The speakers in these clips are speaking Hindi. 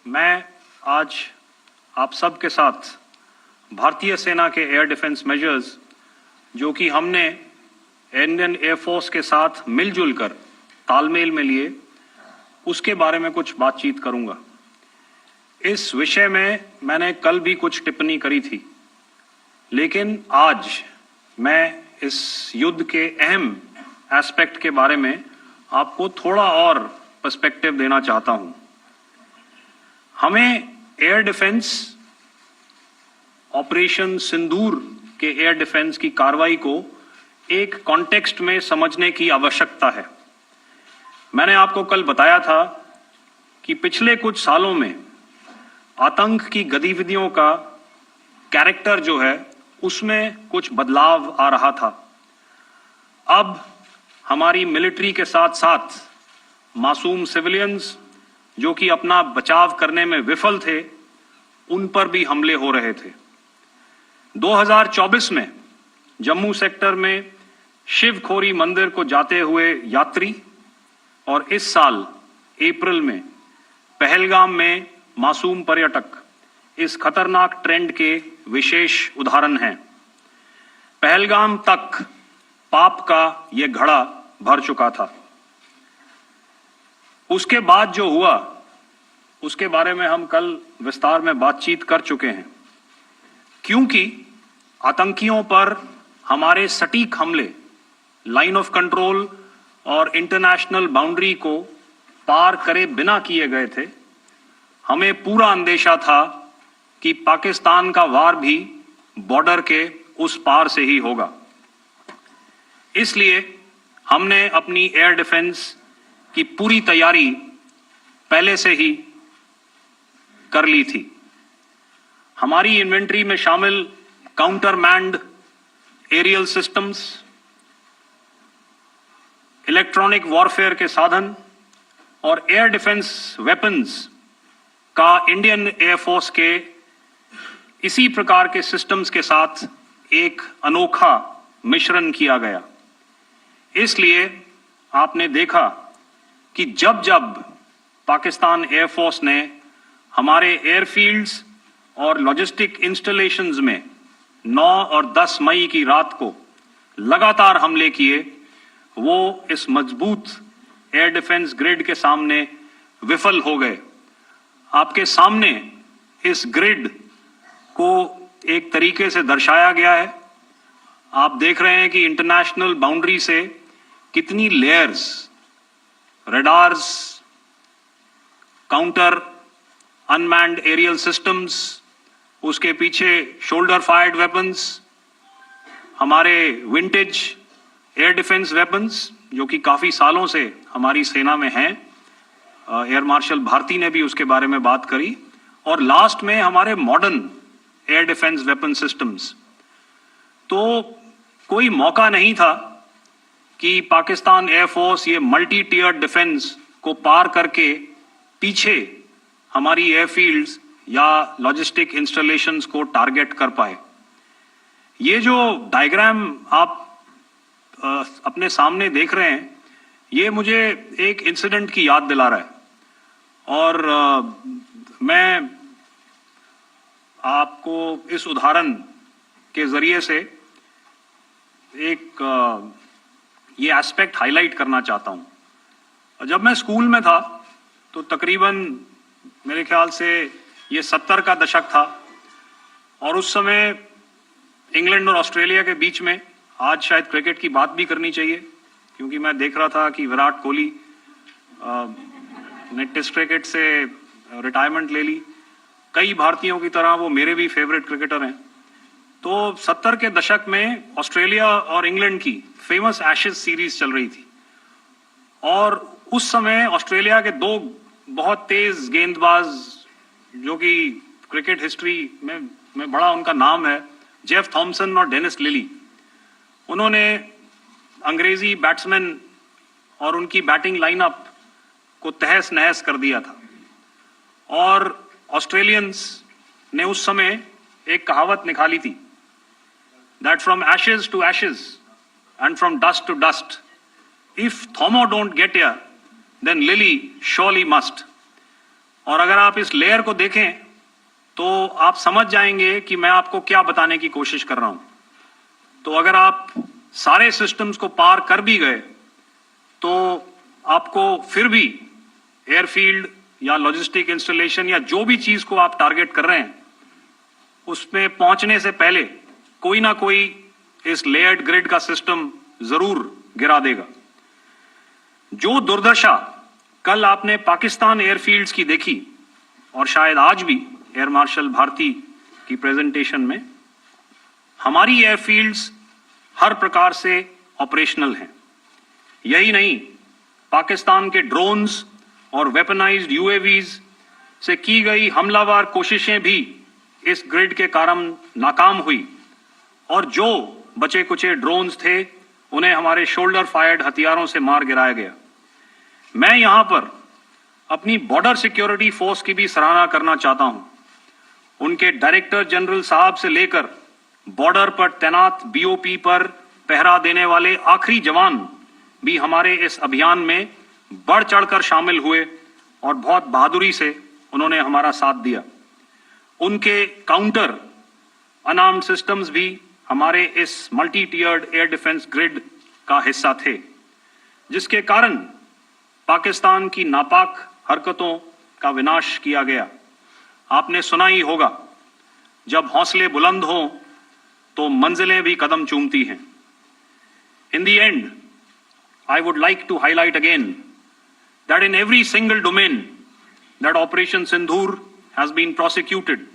मैं आज आप सब के साथ भारतीय सेना के एयर डिफेंस मेजर्स जो कि हमने इंडियन एयरफोर्स के साथ मिलजुल कर तालमेल में लिए, उसके बारे में कुछ बातचीत करूंगा। इस विषय में मैंने कल भी कुछ टिप्पणी करी थी, लेकिन आज मैं इस युद्ध के अहम एस्पेक्ट के बारे में आपको थोड़ा और पर्सपेक्टिव देना चाहता हूं। हमें एयर डिफेंस ऑपरेशन सिंदूर के एयर डिफेंस की कार्रवाई को एक कॉन्टेक्स्ट में समझने की आवश्यकता है। मैंने आपको कल बताया था कि पिछले कुछ सालों में आतंक की गतिविधियों का कैरेक्टर जो है उसमें कुछ बदलाव आ रहा था। अब हमारी मिलिट्री के साथ साथ मासूम सिविलियंस जो कि अपना बचाव करने में विफल थे, उन पर भी हमले हो रहे थे। 2024 में जम्मू सेक्टर में शिवखोरी मंदिर को जाते हुए यात्री और इस साल अप्रैल में पहलगाम में मासूम पर्यटक इस खतरनाक ट्रेंड के विशेष उदाहरण हैं। पहलगाम तक पाप का यह घड़ा भर चुका था। उसके बाद जो हुआ उसके बारे में हम कल विस्तार में बातचीत कर चुके हैं, क्योंकि आतंकियों पर हमारे सटीक हमले लाइन ऑफ कंट्रोल और इंटरनेशनल बाउंड्री को पार करे बिना किए गए थे। हमें पूरा अंदेशा था कि पाकिस्तान का वार भी बॉर्डर के उस पार से ही होगा। इसलिए हमने अपनी एयर डिफेंस की पूरी तैयारी पहले से ही कर ली थी। हमारी इन्वेंट्री में शामिल counter manned aerial systems, electronic warfare के साधन और एयर डिफेंस वेपन्स का इंडियन एयरफोर्स के इसी प्रकार के सिस्टम्स के साथ एक अनोखा मिश्रण किया गया। इसलिए आपने देखा कि जब जब पाकिस्तान एयरफोर्स ने हमारे एयरफील्ड्स और लॉजिस्टिक इंस्टॉलेशंस में 9 और 10 मई की रात को लगातार हमले किए, वो इस मजबूत एयर डिफेंस ग्रिड के सामने विफल हो गए। आपके सामने इस ग्रिड को एक तरीके से दर्शाया गया है। आप देख रहे हैं कि इंटरनेशनल बाउंड्री से कितनी layers, radars, counter unmanned aerial systems, उसके पीछे शोल्डर फायर्ड वेपन्स, हमारे विंटेज एयर डिफेंस वेपन्स जो कि काफी सालों से हमारी सेना में हैं। एयर मार्शल भारती ने भी उसके बारे में बात करी। और लास्ट में हमारे modern air defence weapon systems. तो कोई मौका नहीं था कि पाकिस्तान एयरफोर्स ये मल्टी टियर डिफेंस को पार करके पीछे हमारी एयरफील्ड्स या लॉजिस्टिक इंस्टॉलेशंस को टारगेट कर पाए। ये जो डायग्राम आप अपने सामने देख रहे हैं, ये मुझे एक इंसिडेंट की याद दिला रहा है। और मैं आपको इस उदाहरण के जरिए से एक ये एस्पेक्ट हाईलाइट करना चाहता हूं। जब मैं स्कूल में था तो तकरीबन मेरे ख्याल से ये 70 का दशक था, और उस समय इंग्लैंड और ऑस्ट्रेलिया के बीच में, आज शायद क्रिकेट की बात भी करनी चाहिए क्योंकि मैं देख रहा था कि विराट कोहली ने टेस्ट क्रिकेट से रिटायरमेंट ले ली। कई भारतीयों की तरह वो मेरे भी फेवरेट क्रिकेटर हैं। तो 70 के दशक में ऑस्ट्रेलिया और इंग्लैंड की फेमस एशेज सीरीज चल रही थी, और उस समय ऑस्ट्रेलिया के दो बहुत तेज गेंदबाज जो कि क्रिकेट हिस्ट्री में बड़ा उनका नाम है, जेफ थॉमसन और डेनिस लिली, उन्होंने अंग्रेजी बैट्समैन और उनकी बैटिंग लाइनअप को तहस नहस कर दिया था। और ऑस्ट्रेलियंस ने उस समय एक कहावत निकाली थी, that from ashes to ashes and from dust to dust, if Thommo don't get here then Lillee surely must. और अगर आप इस लेयर को देखें तो आप समझ जाएंगे कि मैं आपको क्या बताने की कोशिश कर रहा हूं। तो अगर आप सारे सिस्टम्स को पार कर भी गए तो आपको फिर भी एयरफील्ड या लॉजिस्टिक इंस्टॉलेशन या जो भी चीज को आप टारगेट कर रहे हैं उसमें पहुंचने से पहले कोई ना कोई इस लेयर्ड ग्रिड का सिस्टम जरूर गिरा देगा। जो दुर्दशा कल आपने पाकिस्तान एयरफील्ड्स की देखी और शायद आज भी एयर मार्शल भारती की प्रेजेंटेशन में, हमारी एयरफील्ड्स हर प्रकार से ऑपरेशनल हैं। यही नहीं, पाकिस्तान के ड्रोन्स और वेपनाइज्ड यूएवीज से की गई हमलावर कोशिशें भी इस ग्रिड के कारण नाकाम हुई और जो बचे कुचे ड्रोन्स थे उन्हें हमारे शोल्डर फायर्ड हथियारों से मार गिराया गया। मैं यहां पर अपनी बॉर्डर सिक्योरिटी फोर्स की भी सराहना करना चाहता हूं। उनके डायरेक्टर जनरल साहब से लेकर बॉर्डर पर तैनात बीओपी पर पहरा देने वाले आखिरी जवान भी हमारे इस अभियान में बढ़ चढ़कर शामिल हुए और बहुत बहादुरी से उन्होंने हमारा साथ दिया। उनके काउंटर अनार्म्ड सिस्टम्स भी हमारे इस मल्टी टियर्ड एयर डिफेंस ग्रिड का हिस्सा थे, जिसके कारण पाकिस्तान की नापाक हरकतों का विनाश किया गया। आपने सुना ही होगा, जब हौसले बुलंद हों तो मंजिलें भी कदम चूमती हैं। In the end, I would like to highlight again that in every single domain that Operation Sindoor has been prosecuted,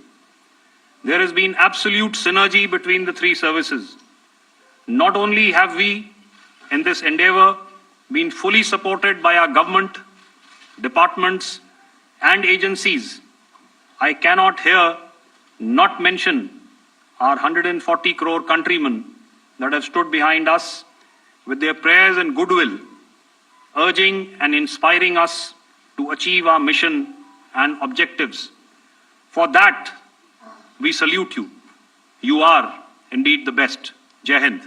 there has been absolute synergy between the three services. Not only have we, in this endeavor, been fully supported by our government, departments, and agencies, I cannot here not mention our 140 crore countrymen that have stood behind us with their prayers and goodwill, urging and inspiring us to achieve our mission and objectives. For that, we salute you. You are indeed the best. Jai Hind.